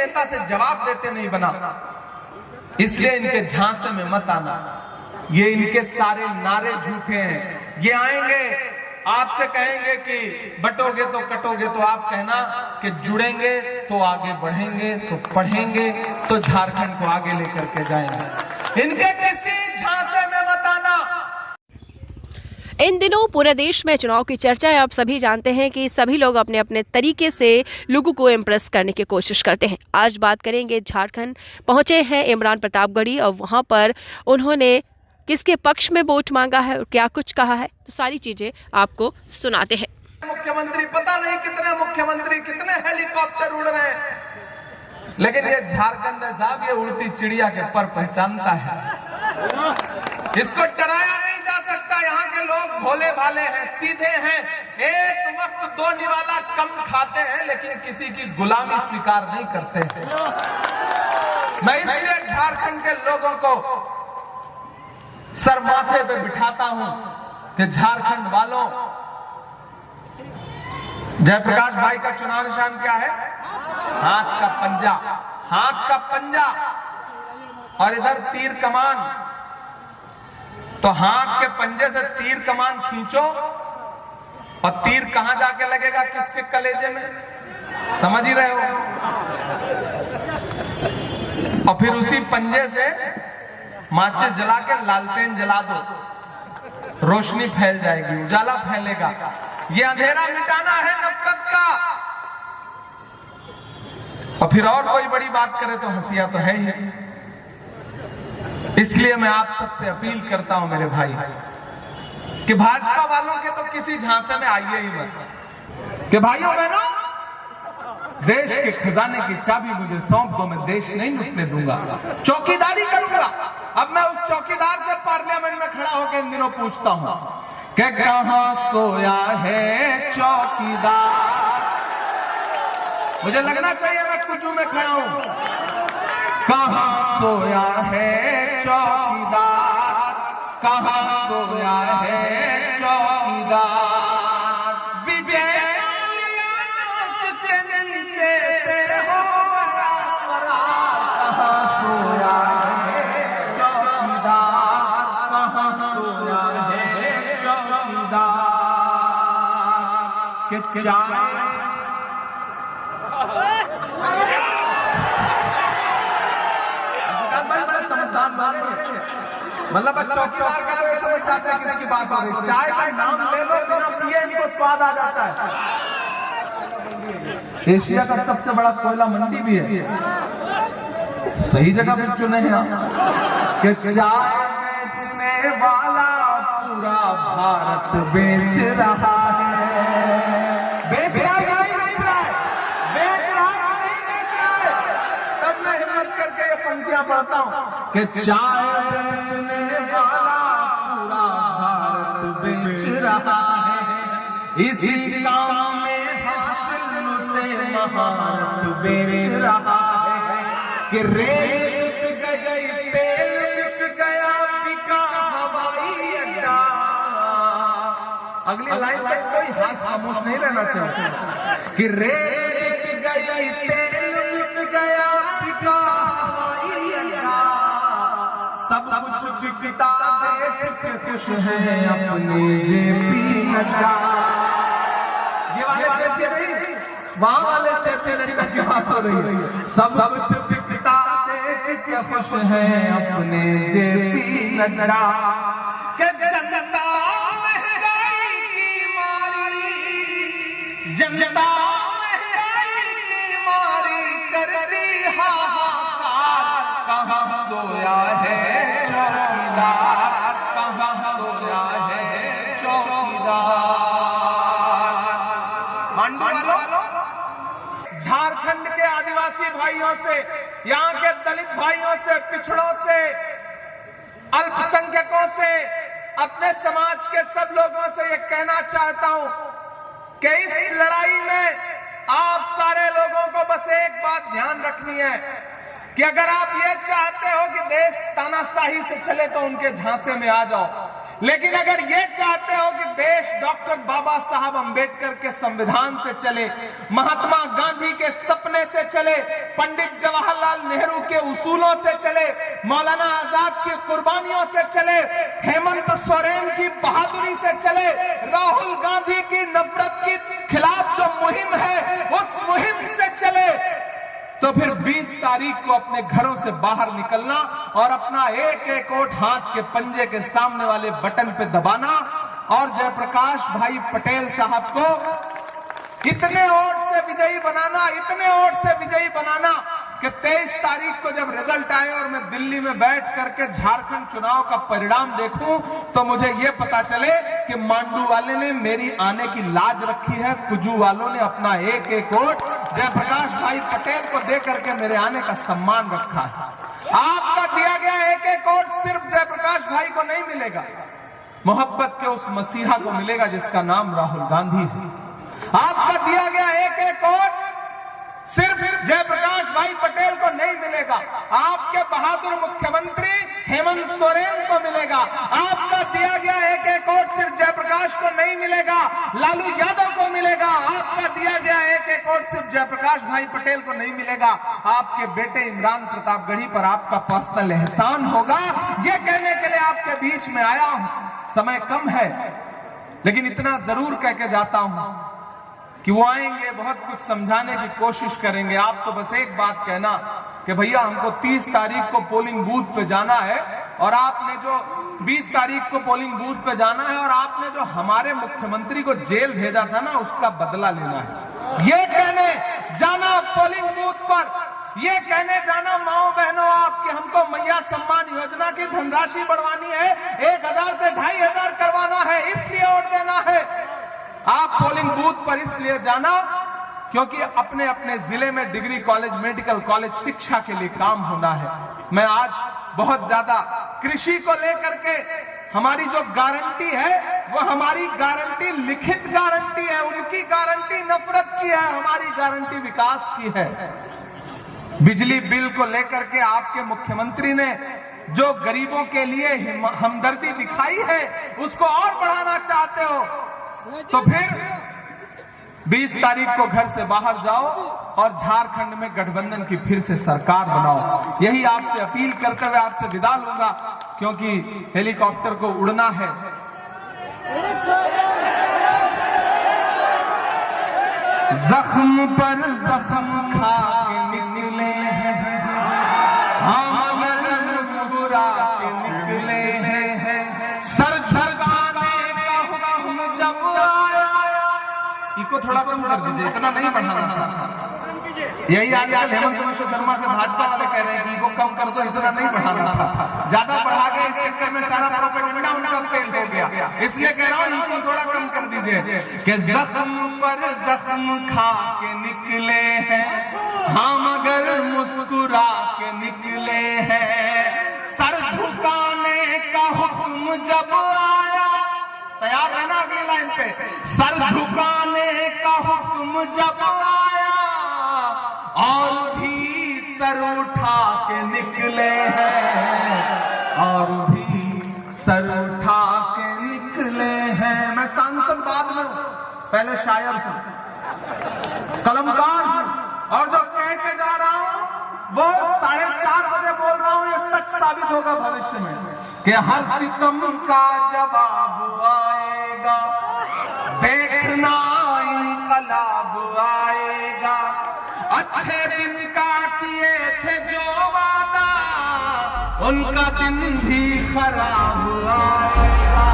नेता से जवाब देते नहीं बना, इसलिए इनके झांसे में मत आना। ये इनके सारे नारे झूठे हैं। ये आएंगे आपसे कहेंगे कि बटोगे तो कटोगे, तो आप कहना कि जुड़ेंगे तो आगे बढ़ेंगे, तो पढ़ेंगे तो झारखंड को आगे लेकर के जाएंगे। इनके किसी झांसे में मत आना। इन दिनों पूरे देश में चुनाव की चर्चा है। आप सभी जानते हैं कि सभी लोग अपने अपने तरीके से लोगों को इम्प्रेस करने की कोशिश करते हैं। आज बात करेंगे, झारखंड पहुंचे हैं इमरान प्रतापगढ़ी और वहां पर उन्होंने किसके पक्ष में वोट मांगा है और क्या कुछ कहा है, तो सारी चीजें आपको सुनाते हैं। मुख्यमंत्री, पता नहीं कितने मुख्यमंत्री, कितने हेलीकॉप्टर उड़ रहे हैं, लेकिन ये झारखंड साहब ये उड़ती चिड़िया के पर पहचानता है। इसको डराया नहीं जा सकता। यहाँ के लोग भोले भाले हैं, सीधे हैं, एक वक्त दो निवाला कम खाते हैं, लेकिन किसी की गुलामी स्वीकार नहीं करते हैं। मैं इसलिए झारखंड के लोगों को सर माथे पे बिठाता हूं कि झारखंड वालों, जयप्रकाश भाई का चुनाव निशान क्या है? हाथ का पंजा, हाथ का पंजा, और इधर तीर कमान। तो हाथ के पंजे से तीर कमान खींचो और तीर कहां जाके लगेगा? किसके कलेजे में? समझ ही रहे हो। और फिर उसी पंजे से माचिस जला के लालटेन जला दो, रोशनी फैल जाएगी, उजाला फैलेगा। ये अंधेरा मिटाना है नफरत का। और फिर और कोई बड़ी बात करे तो हंसिया तो है ही। इसलिए मैं आप सबसे अपील करता हूं मेरे भाई कि भाजपा वालों के तो किसी झांसे में आइए ही मत। कि भाइयों बहनों, देश के खजाने की चाबी मुझे सौंप दो, मैं देश नहीं लूटने दूंगा, चौकीदारी करूंगा। अब मैं उस चौकीदार से पार्लियामेंट में खड़ा होकर इन दिनों पूछता हूं कि कहां सोया है चौकीदार। मुझे लगना चाहिए मैं कुजू में खड़ा हूं। कहां सोया है चौकीदार, कहां सोया है चौकीदार। विजय के नीचे से हो कहां सोया है चौकीदार, कहां सोया है चौकीदार। कि चाय मतलब चौकीदार का तो समझ जाते हैं किसकी बात हो रही। चाय का नाम ले लो, बिना पिए इनको स्वाद आ जाता है। एशिया का सबसे बड़ा कोयला मंडी भी है। सही जगह पे चुने हैं आप कि चाय बेचने वाला पूरा भारत बेच रहा है। बेच रहा है, नहीं बेच रहा है, बेच रहा है, नहीं बेच रहा है। तब मैं हिम्मत करके ये पंक्तियां पढ़ता हूं कि चाय बेचने वाला पूरा भारत बेच रहा है। इसी काम में हासिल से महारत बेच रहा है। कि रेत बिक गई, तेल बिक गया, बिका हवाई अड्डा। अगली लाइन तक कोई हाथ खामोश नहीं रहना चाहिए। कि रेत बिक गई, तेल बिक गया, बिका हवाई अड्डा। सब कुछ बिकता देख के खुश है अपने जेपी नड्डा। ये वाले चेते नहीं, वहां वाले चेते नड्डा की बात हो रही है। सब कुछ बिकता देख के खुश है अपने जेपी नड्डा। के जनता महंगाई की मारी, जनता महंगाई की मारी करती हाहाकार। कहां सोया है चौकीदार, कहां सोया है चौकीदार। झारखंड के आदिवासी भाइयों से, यहाँ के दलित भाइयों से, पिछड़ों से, अल्पसंख्यकों से, अपने समाज के सब लोगों से ये कहना चाहता हूं कि इस लड़ाई में आप सारे लोगों को बस एक बात ध्यान रखनी है कि अगर आप ये चाहते हो कि देश तानाशाही से चले तो उनके झांसे में आ जाओ। लेकिन अगर ये चाहते हो कि देश डॉक्टर बाबा साहब अंबेडकर के संविधान से चले, महात्मा गांधी के सपने से चले, पंडित जवाहरलाल नेहरू के उसूलों से चले, मौलाना आजाद की कुर्बानियों से चले, हेमंत सोरेन की बहादुरी से चले, राहुल गांधी की नफरत के खिलाफ जो मुहिम है उस मुहिम से चले, तो फिर 20 तारीख को अपने घरों से बाहर निकलना और अपना एक एक वोट हाथ के पंजे के सामने वाले बटन पे दबाना और जयप्रकाश भाई पटेल साहब को इतने वोट से विजयी बनाना, इतने वोट से विजयी बनाना कि 23 तारीख को जब रिजल्ट आए और मैं दिल्ली में बैठ करके झारखंड चुनाव का परिणाम देखूं तो मुझे यह पता चले कि मांडू वाले ने मेरी आने की लाज रखी है, कुजू वालों ने अपना एक एक वोट जयप्रकाश भाई पटेल को दे करके मेरे आने का सम्मान रखा है। आपका दिया गया एक एक वोट सिर्फ जयप्रकाश भाई को नहीं मिलेगा, मोहब्बत के उस मसीहा को मिलेगा जिसका नाम राहुल गांधी है। आपका दिया गया एक एक वोट सिर्फ जयप्रकाश भाई पटेल को नहीं मिलेगा, आपके बहादुर मुख्यमंत्री हेमंत सोरेन को मिलेगा। आपका दिया गया एक एक वोट सिर्फ जयप्रकाश को नहीं मिलेगा, लालू यादव को मिलेगा। आपका दिया गया एक एक वोट सिर्फ जयप्रकाश भाई पटेल को नहीं मिलेगा, आपके बेटे इमरान प्रतापगढ़ी पर आपका पर्सनल एहसान होगा। ये कहने के लिए आपके बीच में आया हूं। समय कम है लेकिन इतना जरूर कह के जाता हूं कि वो आएंगे, बहुत कुछ समझाने की कोशिश करेंगे। आप तो बस एक बात कहना कि भैया हमको 30 तारीख को पोलिंग बूथ पे जाना है और आपने जो 20 तारीख को पोलिंग बूथ पे जाना है और आपने जो हमारे मुख्यमंत्री को जेल भेजा था ना उसका बदला लेना है। ये कहने जाना पोलिंग बूथ पर, ये कहने जाना माओ बहनों आपके हमको मैया सम्मान योजना की धनराशि बढ़वानी है, 1000 से 2500 करवाना है, इसलिए वोट देना है। आप पोलिंग बूथ पर इसलिए जाना क्योंकि अपने अपने जिले में डिग्री कॉलेज, मेडिकल कॉलेज, शिक्षा के लिए काम होना है। मैं आज बहुत ज्यादा कृषि को लेकर के हमारी जो गारंटी है वो हमारी गारंटी लिखित गारंटी है, उनकी गारंटी नफरत की है, हमारी गारंटी विकास की है। बिजली बिल को लेकर के आपके मुख्यमंत्री ने जो गरीबों के लिए हमदर्दी दिखाई है उसको और बढ़ाना चाहते हो तो फिर 20 तारीख को घर से बाहर जाओ और झारखंड में गठबंधन की फिर से सरकार बनाओ। यही आपसे अपील करते हुए आपसे विदा लूंगा क्योंकि हेलीकॉप्टर को उड़ना है। जख्म पर जख्म खा के निकले हैं, हम अगर मुस्कुरा के निकले हैं, सर झुकाने का हुक्म जब आया। इको थोड़ा कम कर दीजिए, इतना नहीं बढ़ाना था। यही आजकल हेमंत विश्व शर्मा से भाजपा वाले कह रहे हैं कि इको कम कर दो, इतना नहीं बढ़ाना था। ज्यादा बढ़ा के इस चक्कर में सारा प्रोपेगेंडा उनका फेल हो गया, इसलिए कह रहा हूं इनको थोड़ा कम कर दीजिए कि जख्म पर जख्म खा के निकले हैं, हम अगर मुस्कुरा के निकले हैं, सर झुकाने का हुक्म जब आया। तैयार रहना अगली लाइन पे। सर झुकाने का हुक्म जब आया और भी सर उठा के निकले हैं, और भी सर उठा के निकले हैं। मैं सांसद बाद में हूं, पहले शायर हूं, कलमकार हूं और जो कह के जा रहा हूं वो 4:30 बजे बोल रहा हूं। ये सच साबित होगा भविष्य में कि हर सितम का जवाब आएगा, देखना इनकलाब आएगा। अच्छे दिन का किए थे जो वादा, उनका दिन भी खराब आएगा।